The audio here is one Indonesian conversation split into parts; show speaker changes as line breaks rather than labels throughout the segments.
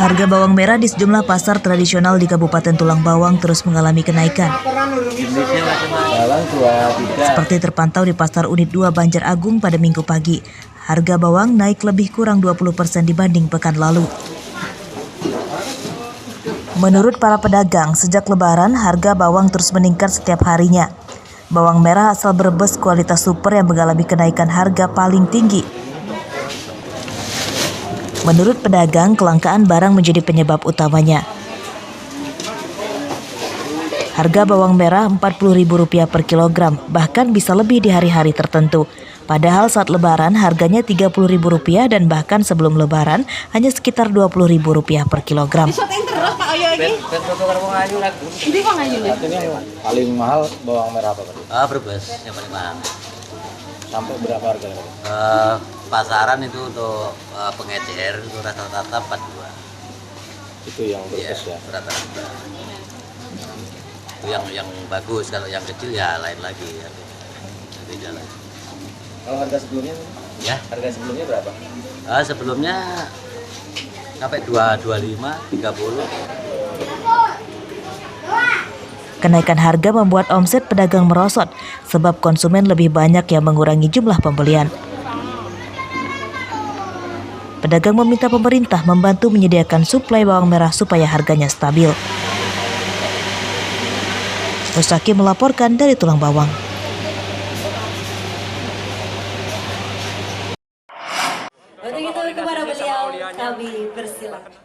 Harga bawang merah di sejumlah pasar tradisional di Kabupaten Tulang Bawang terus mengalami kenaikan. Seperti terpantau di Pasar Unit 2 Banjar Agung pada Minggu pagi, harga bawang naik lebih kurang 20% dibanding pekan lalu. Menurut para pedagang, sejak Lebaran harga bawang terus meningkat setiap harinya. Bawang merah asal Brebes kualitas super yang mengalami kenaikan harga paling tinggi. Menurut pedagang, kelangkaan barang menjadi penyebab utamanya. Harga bawang merah Rp40.000 per kilogram, bahkan bisa lebih di hari-hari tertentu. Padahal saat Lebaran harganya Rp30.000 dan bahkan sebelum Lebaran hanya sekitar Rp20.000 per kilogram.
Paling mahal bawang merah apa?
Brebes yang paling mahal.
Sampai berapa harganya?
Pasaran itu untuk pengecer itu rata-rata 42.
Itu yang Brebes ya?
Rata-rata. Itu yang bagus, kalau yang kecil ya lain lagi. Beda lagi.
Kalau harga sebelumnya?
Ya.
Harga sebelumnya berapa?
Sebelumnya sampai 225, 30.
Kenaikan harga membuat omset pedagang merosot sebab konsumen lebih banyak yang mengurangi jumlah pembelian. Pedagang meminta pemerintah membantu menyediakan suplai bawang merah supaya harganya stabil. Mustaqim melaporkan dari Tulang Bawang.
Untuk itu kepada beliau kami persilakan.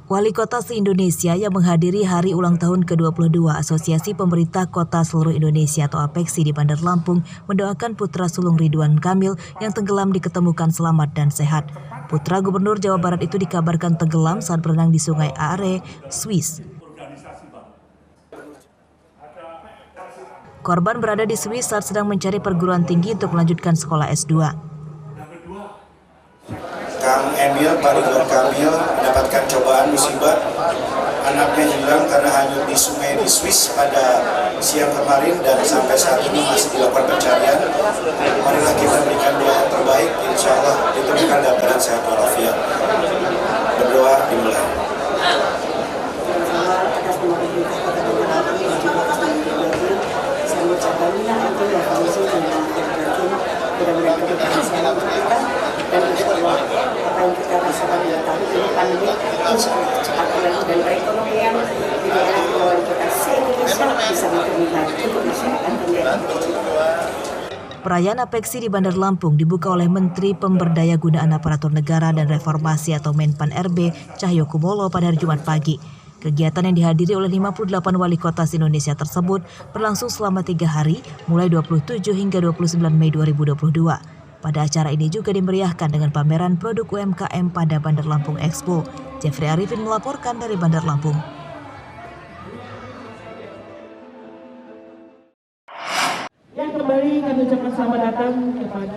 Wali Kota se-Indonesia yang menghadiri hari ulang tahun ke-22 Asosiasi Pemerintah Kota Seluruh Indonesia atau APEKSI di Bandar Lampung mendoakan putra sulung Ridwan Kamil yang tenggelam diketemukan selamat dan sehat. Putra Gubernur Jawa Barat itu dikabarkan tenggelam saat berenang di Sungai Aare, Swiss. Korban berada di Swiss saat sedang mencari perguruan tinggi untuk melanjutkan sekolah S2.
Kang Emil, Pak Ridwan Kamil mendapatkan cobaan musibah. Anaknya hilang karena hanyut di sungai di Swiss pada siang kemarin dan sampai saat ini masih dilakukan pencarian. Marilah kita berikan doa yang terbaik, insya Allah ditemukan dalam keadaan sehat walafiat. Berdoa dimulai.
Dan apa yang kita rasakan di tahun ini pandemi cepat berlalu dan perekonomian di daerah kepulauan kita se-Indonesia bisa makin baik untuk masyarakat dan
Perayaan APEKSI di Bandar Lampung dibuka oleh Menteri Pemberdayaan Aparatur Negara dan Reformasi atau Menpan RB Cahyokumolo pada hari Jumat pagi. Kegiatan yang dihadiri oleh 58 wali kota se-Indonesia tersebut berlangsung selama 3 hari, mulai 27 hingga 29 Mei 2022. Pada acara ini juga dimeriahkan dengan pameran produk UMKM pada Bandar Lampung Expo. Jeffrey Arifin melaporkan dari Bandar Lampung.
Yang kembali kami ucapkan selamat datang kepada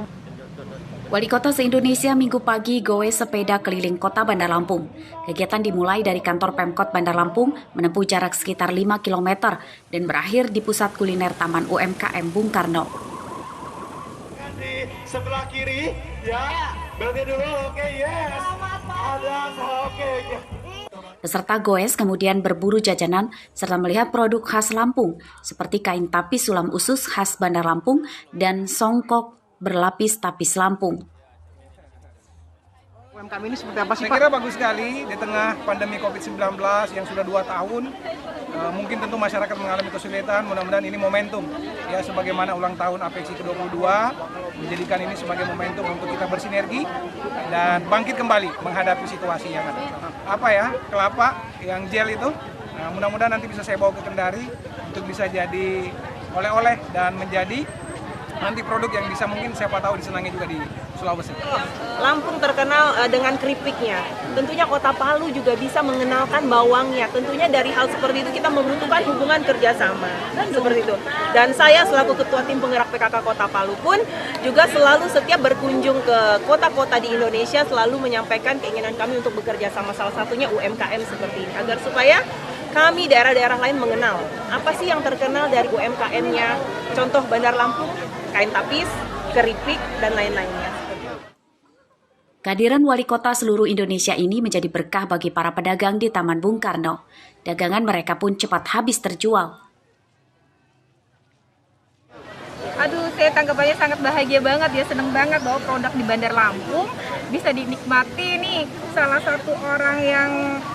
Wali Kota se-Indonesia Minggu pagi goes sepeda keliling kota Bandar Lampung. Kegiatan dimulai dari kantor Pemkot Bandar Lampung menempuh jarak sekitar 5 km dan berakhir di pusat kuliner Taman UMKM Bung Karno.
Di sebelah kiri, ya. Berhenti dulu, oke, yes. Ada, oke.
Peserta goes kemudian berburu jajanan serta melihat produk khas Lampung seperti kain tapis sulam usus khas Bandar Lampung dan songkok berlapis tapis Lampung.
UMKM ini seperti apa sih, Pak? Saya kira bagus sekali di tengah pandemi COVID-19 yang sudah 2 tahun. Mungkin tentu masyarakat mengalami kesulitan, mudah-mudahan ini momentum. Ya, sebagaimana ulang tahun APEKSI ke-22, menjadikan ini sebagai momentum untuk kita bersinergi dan bangkit kembali menghadapi situasi yang ada. Apa ya, kelapa yang gel itu, mudah-mudahan nanti bisa saya bawa ke Kendari untuk bisa jadi oleh-oleh dan menjadi nanti produk yang bisa mungkin siapa tahu disenangi juga di Sulawesi.
Lampung terkenal dengan keripiknya. Tentunya Kota Palu juga bisa mengenalkan bawangnya. Tentunya dari hal seperti itu kita membutuhkan hubungan kerjasama. Seperti itu. Dan saya selaku Ketua Tim Penggerak PKK Kota Palu pun juga selalu setiap berkunjung ke kota-kota di Indonesia selalu menyampaikan keinginan kami untuk bekerja sama, salah satunya UMKM seperti ini. Agar supaya kami daerah-daerah lain mengenal apa sih yang terkenal dari UMKM-nya. Contoh Bandar Lampung, kain tapis, keripik, dan lain-lainnya.
Kehadiran wali kota seluruh Indonesia ini menjadi berkah bagi para pedagang di Taman Bung Karno. Dagangan mereka pun cepat habis terjual.
Aduh, saya tanggapannya sangat bahagia banget ya, seneng banget bahwa produk di Bandar Lampung bisa dinikmati nih salah satu orang yang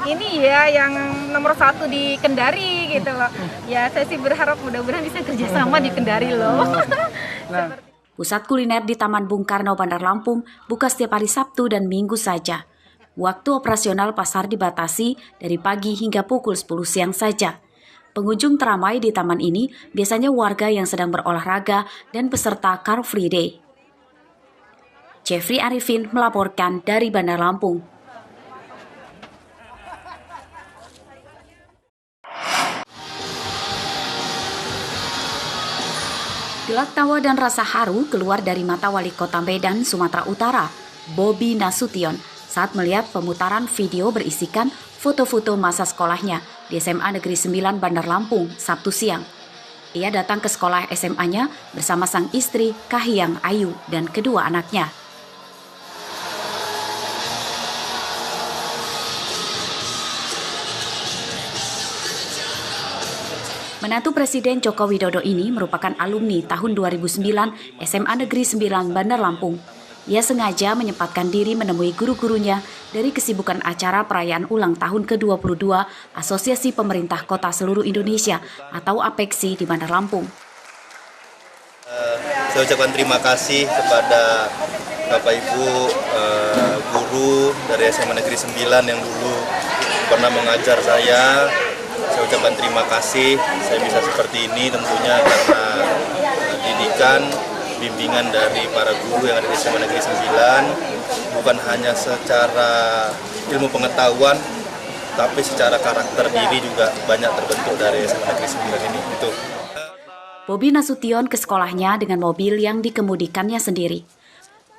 ini ya, yang nomor 1 di Kendari gitu loh. Ya, saya sih berharap mudah-mudahan bisa kerjasama di Kendari loh.
Pusat kuliner di Taman Bung Karno, Bandar Lampung buka setiap hari Sabtu dan Minggu saja. Waktu operasional pasar dibatasi dari pagi hingga pukul 10 siang saja. Pengunjung teramai di taman ini biasanya warga yang sedang berolahraga dan peserta Car Free Day. Jeffrey Arifin melaporkan dari Bandar Lampung. Gelak tawa dan rasa haru keluar dari mata Wali Kota Medan, Sumatera Utara, Bobi Nasution, saat melihat pemutaran video berisikan foto-foto masa sekolahnya di SMA Negeri 9 Bandar Lampung, Sabtu siang. Ia datang ke sekolah SMA-nya bersama sang istri, Kahiyang Ayu, dan kedua anaknya. Menantu Presiden Joko Widodo ini merupakan alumni tahun 2009 SMA Negeri 9 Bandar Lampung. Ia sengaja menyempatkan diri menemui guru-gurunya dari kesibukan acara perayaan ulang tahun ke-22 Asosiasi Pemerintah Kota Seluruh Indonesia atau APEKSI di Bandar Lampung.
Saya ucapkan terima kasih kepada Bapak Ibu guru dari SMA Negeri 9 yang dulu pernah mengajar saya. Saya ucapkan terima kasih, saya bisa seperti ini tentunya karena didikan, bimbingan dari para guru yang ada di SMA Negeri 9, bukan hanya secara ilmu pengetahuan, tapi secara karakter diri juga banyak terbentuk dari SMA Negeri 9 ini. Itu.
Bobi Nasution ke sekolahnya dengan mobil yang dikemudikannya sendiri.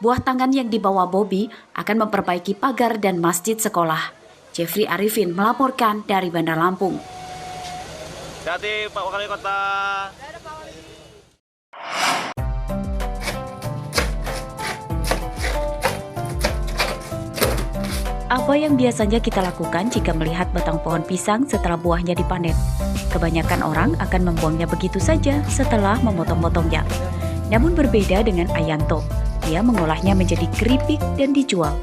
Buah tangan yang dibawa Bobi akan memperbaiki pagar dan masjid sekolah. Jeffrey Arifin melaporkan dari Bandar Lampung.
Hati Pak Wali Kota.
Apa yang biasanya kita lakukan jika melihat batang pohon pisang setelah buahnya dipanen? Kebanyakan orang akan membuangnya begitu saja setelah memotong-potongnya. Namun berbeda dengan Ayanto, dia mengolahnya menjadi keripik dan dijual.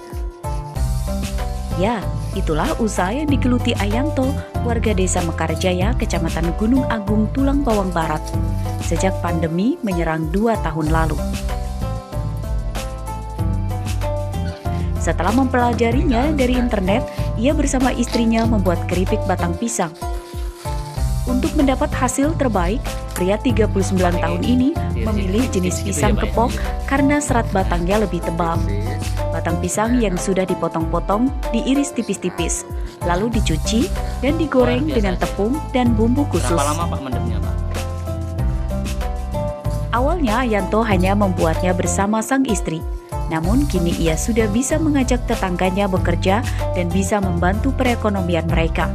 Ya, itulah usaha yang digeluti Ayanto, warga desa Mekarjaya, Kecamatan Gunung Agung, Tulang Bawang Barat, sejak pandemi menyerang 2 tahun lalu. Setelah mempelajarinya dari internet, ia bersama istrinya membuat keripik batang pisang. Untuk mendapat hasil terbaik, pria 39 tahun ini memilih jenis pisang kepok karena serat batangnya lebih tebal. Batang pisang yang sudah dipotong-potong diiris tipis-tipis, lalu dicuci dan digoreng dengan tepung dan bumbu khusus.
Berapa lama Pak mendemnya, Pak?
Awalnya Ayanto hanya membuatnya bersama sang istri. Namun kini ia sudah bisa mengajak tetangganya bekerja dan bisa membantu perekonomian mereka.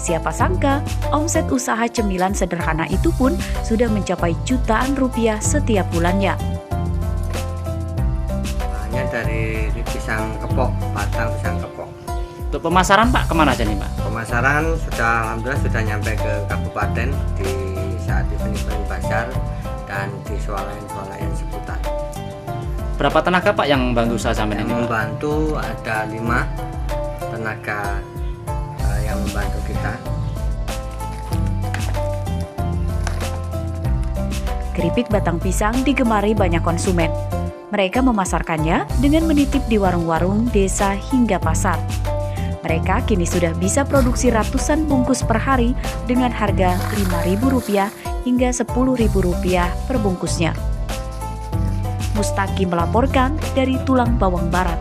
Siapa sangka, omset usaha cemilan sederhana itu pun sudah mencapai jutaan rupiah setiap bulannya.
Hanya dari pisang kepok, batang pisang kepok.
Untuk pemasaran Pak, kemana aja nih Pak?
Pemasaran sudah alhamdulillah sudah nyampe ke kabupaten di saat event-event pasar dan di swalayan-swalayan seputar.
Berapa tenaga Pak yang bantu usaha sampai ini?
Yang membantu ada 5 tenaga yang membantu kita.
Keripik batang pisang digemari banyak konsumen. Mereka memasarkannya dengan menitip di warung-warung desa hingga pasar. Mereka kini sudah bisa produksi ratusan bungkus per hari dengan harga Rp5.000 hingga Rp10.000 per bungkusnya. Mustaqim melaporkan dari Tulang Bawang Barat.